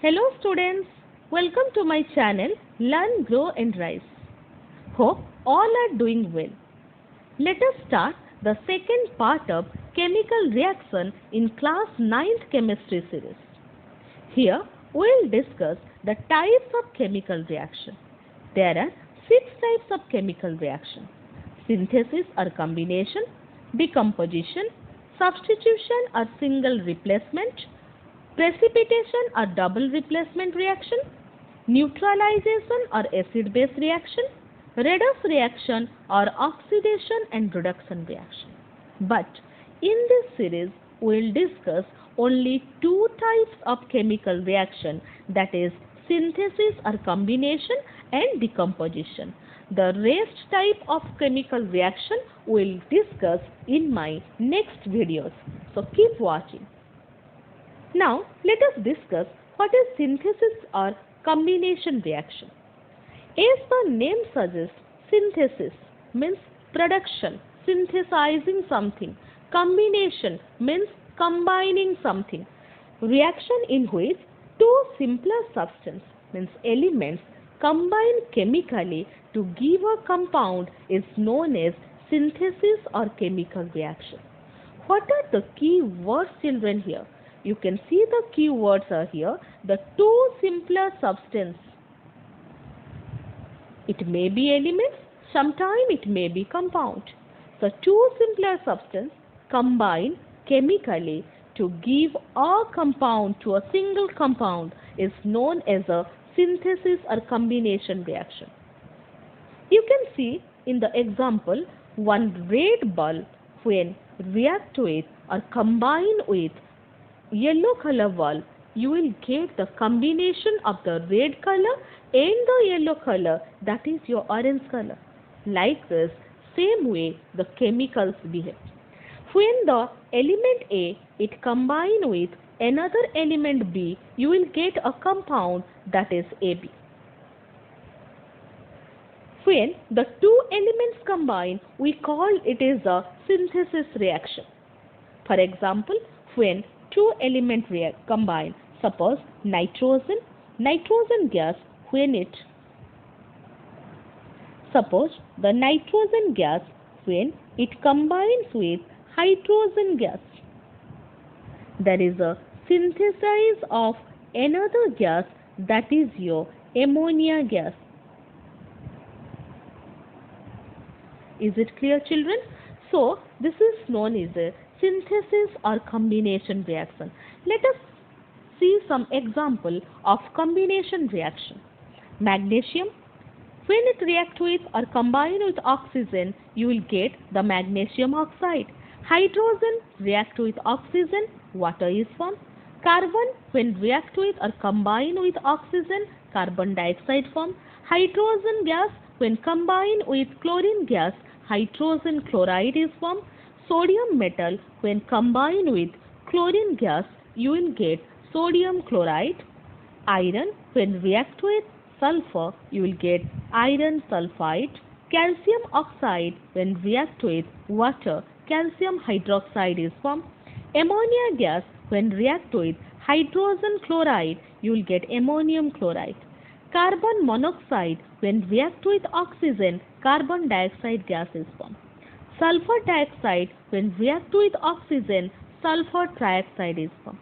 Hello students, welcome to my channel Learn, Grow and Rise. Hope all are doing well. Let us start the second part of chemical reaction in class 9th chemistry series. Here we will discuss the types of chemical reaction. There are 6 types of chemical reaction: synthesis or combination, decomposition, substitution or single replacement, precipitation or double replacement reaction, neutralization or acid-base reaction, redox reaction or oxidation and reduction reaction. But in this series, we will discuss only 2 types of chemical reaction, that is synthesis or combination and decomposition. The rest type of chemical reaction we will discuss in my next videos. So keep watching. Now, let us discuss what is synthesis or combination reaction. As the name suggests, synthesis means production, synthesizing something. Combination means combining something. Reaction in which two simpler substances, means elements, combine chemically to give a compound is known as synthesis or chemical reaction. What are the key words, children, here? You can see the key words are here. The two simpler substances. It may be elements, sometimes it may be compound. So two simpler substances combine chemically to give a compound to a single compound is known as a synthesis or combination reaction. You can see in the example, one red bulb when react with or combine with yellow color bulb, you will get the combination of the red color and the yellow color, that is your orange color. Like this, same way the chemicals behave. When the element A it combine with another element B, you will get a compound, that is AB. When the two elements combine, we call it as a synthesis reaction. For example, when two elements combine, suppose nitrogen gas, when it combines with hydrogen gas, there is a synthesis of another gas, that is your ammonia gas. Is it clear, children? So this is known as a synthesis or combination reaction. Let us see some example of combination reaction. Magnesium, when it reacts with or combine with oxygen, you will get the magnesium oxide. Hydrogen react with oxygen, water is formed. Carbon, when react with or combine with oxygen, carbon dioxide formed. Hydrogen gas, when combine with chlorine gas, hydrogen chloride is formed. Sodium metal, when combine with chlorine gas, you will get sodium chloride. Iron, when react with sulfur, you will get iron sulfide. Calcium oxide, when react with water, calcium hydroxide is formed. Ammonia gas, when react with hydrogen chloride, you will get ammonium chloride. Carbon monoxide, when react with oxygen, carbon dioxide gas is formed. Sulfur dioxide, when react with oxygen, sulfur trioxide is formed.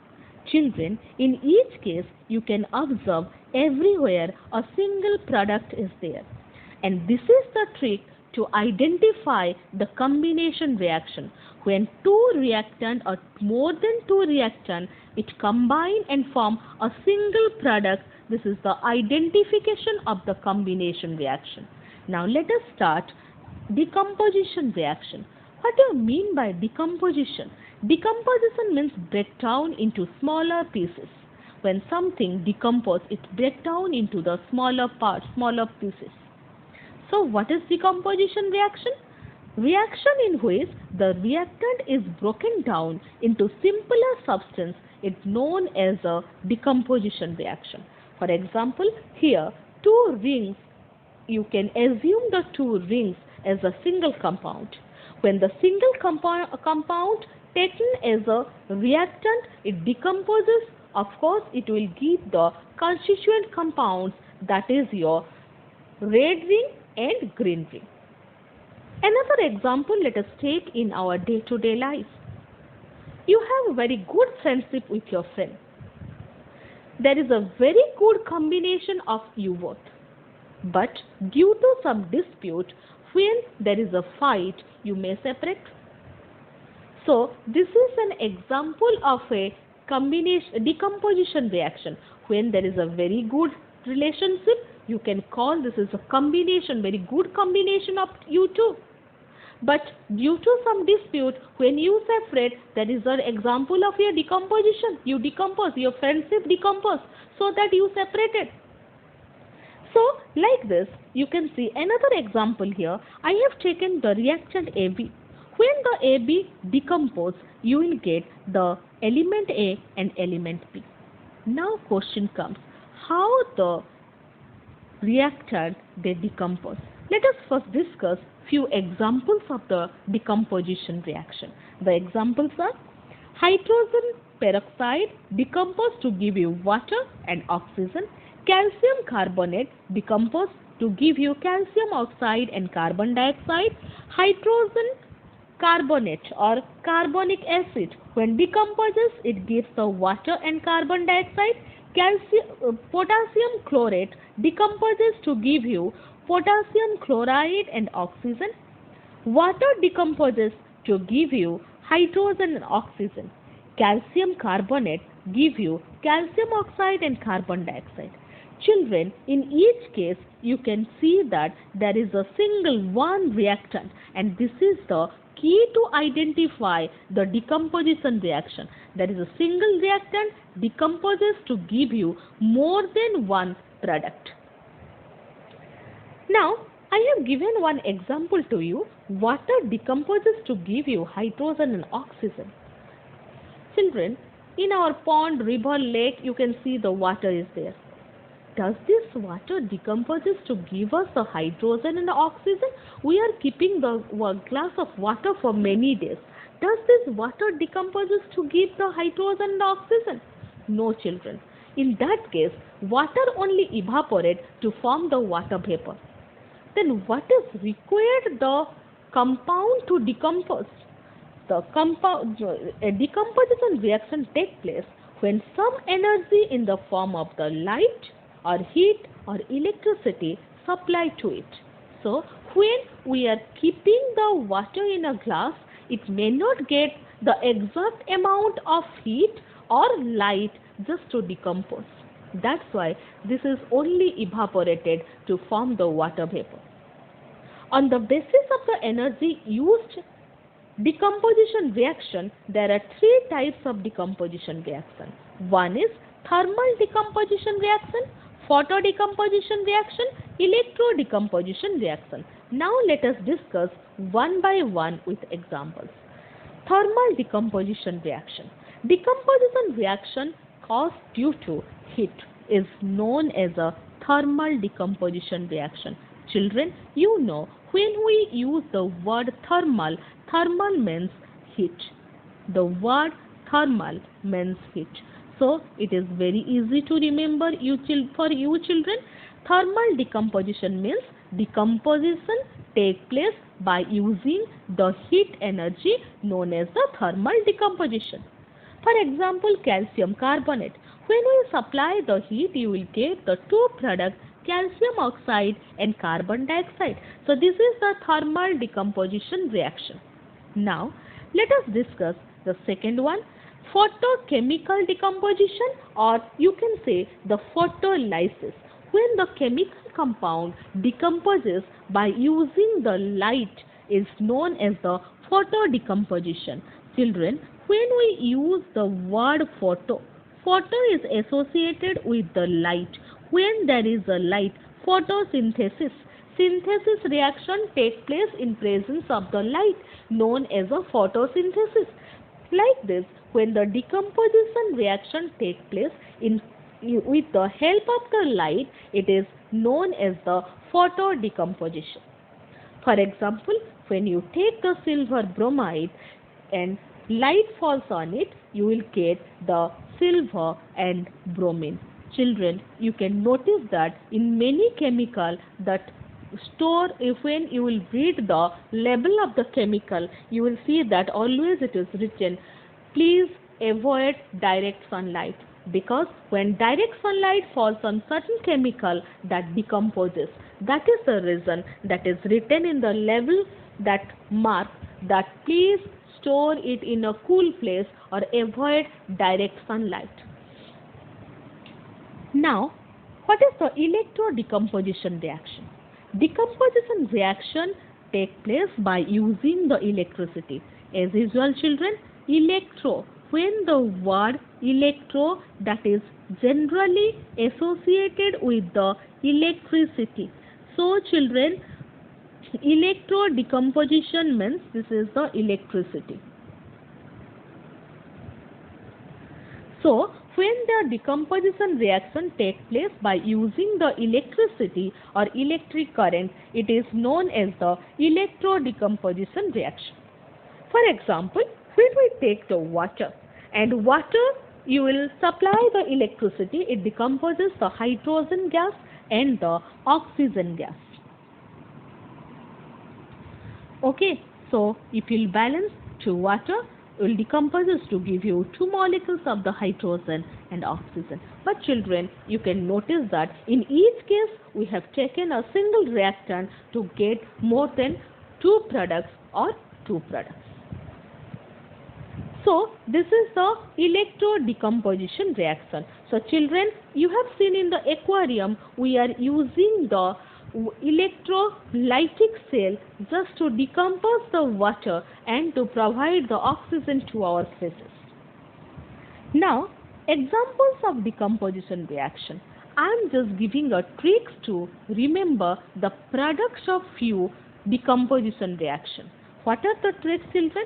Children, in each case, you can observe everywhere a single product is there. And this is the trick to identify the combination reaction. When two reactant or more than two reactant, it combine and form a single product. This is the identification of the combination reaction. Now let us start decomposition reaction. What do you mean by decomposition? Decomposition means breakdown into smaller pieces. When something decomposes, it breaks down into the smaller parts, smaller pieces. So what is decomposition reaction? Reaction in which the reactant is broken down into simpler substance is known as a decomposition reaction. For example, here two rings, you can assume the two rings as a single compound. When the single compound taken as a reactant, it decomposes of course it will give the constituent compounds, that is your red ring and green ring. Another example let us take in our day-to-day life. You have a very good friendship with your friend. There is a very good combination of you both. But due to some dispute, when there is a fight, you may separate. So this is an example of a decomposition reaction. When there is a very good relationship, you can call this is a combination, very good combination of you two. But due to some dispute, when you separate, that is an example of your decomposition. You decompose, your friendship decompose, so that you separated. So, like this, you can see another example here. I have taken the reactant AB. When the AB decompose, you will get the element A and element B. Now, question comes, how the reactant they decompose? Let us first discuss few examples of the decomposition reaction. The examples are hydrogen peroxide decompose to give you water and oxygen. Calcium carbonate decompose to give you calcium oxide and carbon dioxide. Hydrogen carbonate or carbonic acid, when decomposes, it gives the water and carbon dioxide. Potassium chlorate decomposes to give you potassium chloride and oxygen. Water decomposes to give you hydrogen and oxygen. Calcium carbonate give you calcium oxide and carbon dioxide. Children, in each case, you can see that there is a single one reactant, and this is the key to identify the decomposition reaction. There is a single reactant decomposes to give you more than one product. Now, I have given one example to you. Water decomposes to give you hydrogen and oxygen. Children, in our pond, river, lake, you can see the water is there. Does this water decomposes to give us the hydrogen and oxygen? We are keeping the glass of water for many days. Does this water decomposes to give the hydrogen and oxygen? No, children. In that case, water only evaporates to form the water vapor. Then what is required the compound to decompose? The a decomposition reaction takes place when some energy in the form of the light or heat or electricity supplied to it. So, when we are keeping the water in a glass, it may not get the exact amount of heat or light just to decompose. That's why this is only evaporated to form the water vapor. On the basis of the energy used decomposition reaction, there are three types of decomposition reaction. One is thermal decomposition reaction, photo decomposition reaction, electro decomposition reaction. Now let us discuss one by one with examples. Thermal decomposition reaction. Decomposition reaction caused due to heat is known as a thermal decomposition reaction. Children, you know, when we use the word thermal, thermal means heat. The word thermal means heat. So, it is very easy to remember for you children. Thermal decomposition means decomposition takes place by using the heat energy known as the thermal decomposition. For example, calcium carbonate. When we supply the heat, you will get the two products, calcium oxide and carbon dioxide. So, this is the thermal decomposition reaction. Now, let us discuss the second one, photochemical decomposition, or you can say the photolysis. When the chemical compound decomposes by using the light is known as the photo decomposition. Children, when we use the word photo is associated with the light. When there is a light, photosynthesis. Synthesis reaction takes place in presence of the light, known as a photosynthesis. Like this, when the decomposition reaction takes place with the help of the light, it is known as the photo decomposition. For example, when you take the silver bromide and light falls on it, you will get the silver and bromine. Children, you can notice that in many chemical that store, if when you will read the label of the chemical, you will see that always it is written, please avoid direct sunlight, because when direct sunlight falls on certain chemical, that decomposes. That is the reason that is written in the label, that mark, that please store it in a cool place or avoid direct sunlight. Now, what is the electrodecomposition reaction? Decomposition reaction take place by using the electricity. As usual, children, electro, when the word electro, that is generally associated with the electricity. So children, electrodecomposition means this is the electricity. So when the decomposition reaction takes place by using the electricity or electric current, it is known as the electrodecomposition reaction. For example, when we take the water, and water, you will supply the electricity, it decomposes the hydrogen gas and the oxygen gas. Okay, so if you balance 2 water, it will decompose to give you 2 molecules of the hydrogen and oxygen. But children, you can notice that in each case we have taken a single reactant to get more than 2 products or 2 products. So this is the electrodecomposition reaction. So children, you have seen in the aquarium we are using the electrolytic cell just to decompose the water and to provide the oxygen to our fishes. Now, examples of decomposition reaction. I am just giving a tricks to remember the products of few decomposition reaction. What are the tricks, children?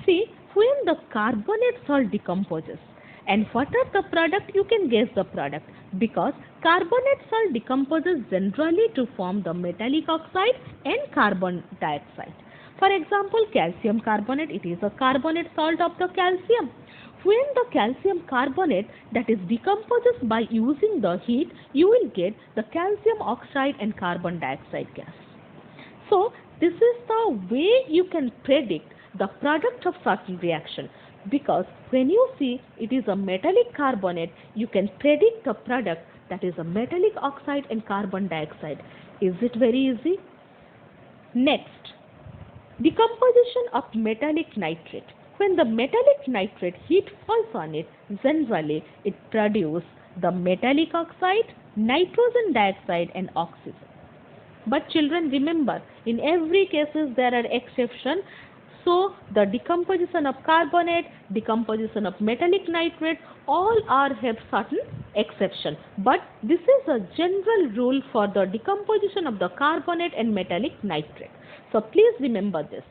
See, when the carbonate salt decomposes, and what are the product? You can guess the product, because carbonate salt decomposes generally to form the metallic oxide and carbon dioxide. For example, calcium carbonate, it is a carbonate salt of the calcium. When the calcium carbonate that is decomposes by using the heat, you will get the calcium oxide and carbon dioxide gas. So this is the way you can predict the product of certain reaction, because when you see it is a metallic carbonate, you can predict the product that is a metallic oxide and carbon dioxide. Is it very easy? Next, decomposition of metallic nitrate. When the metallic nitrate heat falls on it, generally it produces the metallic oxide, nitrogen dioxide and oxygen. But children, remember, in every cases there are exceptions. So the decomposition of carbonate, decomposition of metallic nitrate, all have certain exception. But this is a general rule for the decomposition of the carbonate and metallic nitrate. So please remember this.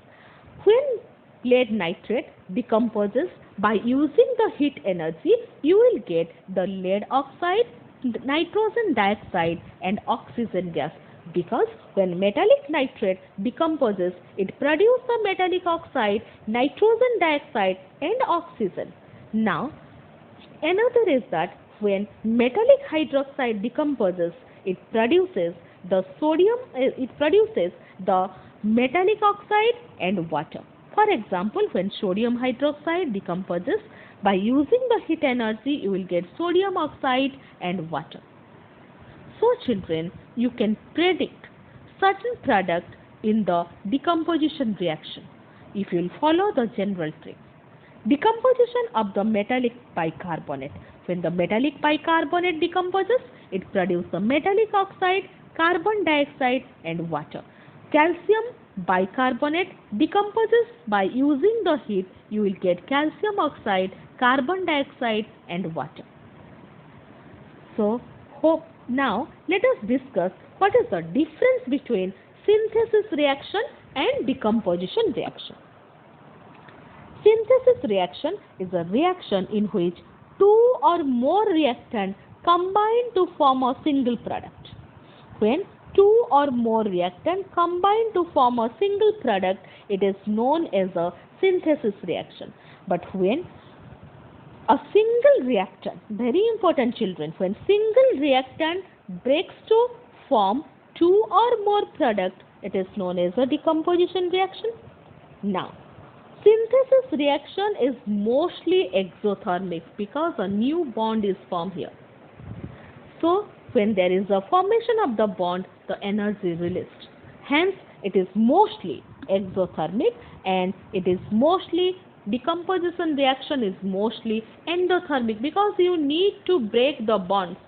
When lead nitrate decomposes by using the heat energy, you will get the lead oxide, nitrogen dioxide and oxygen gas. Because when metallic nitrate decomposes, it produces the metallic oxide, nitrogen dioxide and oxygen. Now, another is that when metallic hydroxide decomposes, it produces the metallic oxide and water. For example, when sodium hydroxide decomposes, by using the heat energy, you will get sodium oxide and water. So children, you can predict certain product in the decomposition reaction if you will follow the general trick. Decomposition of the metallic bicarbonate. When the metallic bicarbonate decomposes, it produces the metallic oxide, carbon dioxide and water. Calcium bicarbonate decomposes by using the heat, you will get calcium oxide, carbon dioxide and water. So, now let us discuss what is the difference between synthesis reaction and decomposition reaction. Synthesis reaction is a reaction in which 2 or more reactants combine to form a single product. When 2 or more reactants combine to form a single product, it is known as a synthesis reaction. But when A single reactant, very important children, when single reactant breaks to form two or more products, it is known as a decomposition reaction. Now, synthesis reaction is mostly exothermic because a new bond is formed here. So, when there is a formation of the bond, the energy is released. Hence, it is mostly exothermic, and it is mostly decomposition reaction is mostly endothermic because you need to break the bonds.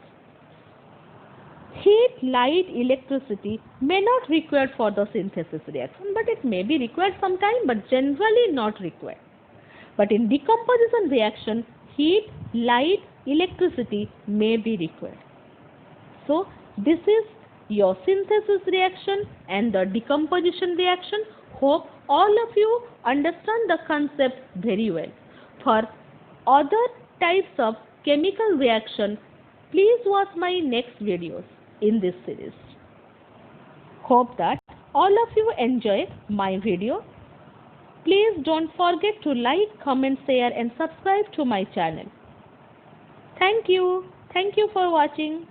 Heat, light, electricity may not required for the synthesis reaction, but it may be required sometime, but generally not required. But in decomposition reaction, heat, light, electricity may be required. So, this is your synthesis reaction and the decomposition reaction. Hope all of you understand the concept very well. For other types of chemical reaction, please watch my next videos in this series. Hope that all of you enjoy my video. Please don't forget to like, comment, share and subscribe to my channel. Thank you. Thank you for watching.